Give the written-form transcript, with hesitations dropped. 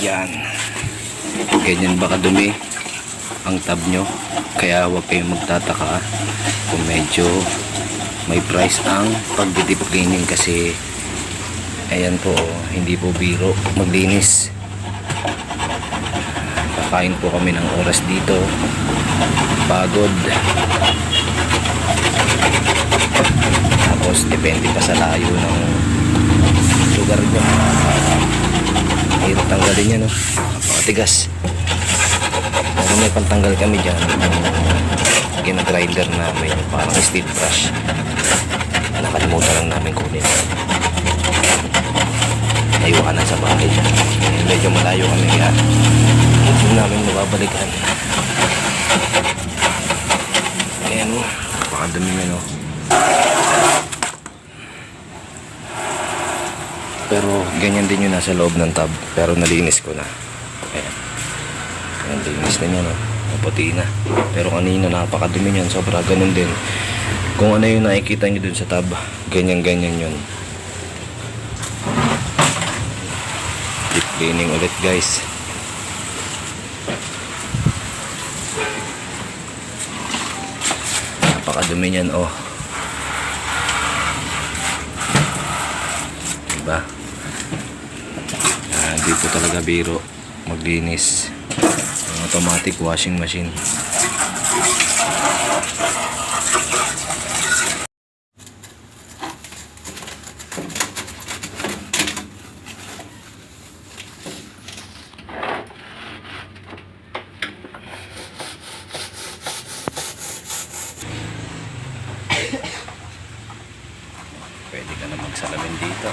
Yan. Ganyan ba kadumi ang tab nyo? Kaya huwag kayong magtataka kung medyo may price ang pag-deep cleaning, kasi ayan po, hindi po biro maglinis. Kakain po kami ng oras dito, pagod, tapos depende pa sa layo ng lugar nyo. Hirap tanggalin yan, no? Napakatigas. Pero may pantanggal kami dyan, ginagrinder namin, parang steel brush. Nakalimutan lang namin kunin. Naiwanan sa bahay. Medyo malayo kami, kaya hindi namin mababalikan. Ayan, o, napakadami nga, no? Pero ganyan din yung nasa loob ng tub, pero nalinis ko na. Ayan, ayan, linis na niya, no? Maputi na. Pero kanina napakadumi niyan, sobra. Ganun din kung ano yung nakikita nyo dun sa tab, ganyan yun. Deep cleaning ulit, guys. Napakadumi niyan, oh. Diba? Hindi po talaga biro maglinis ang automatic washing machine. Pwede ka na magsalamin dito.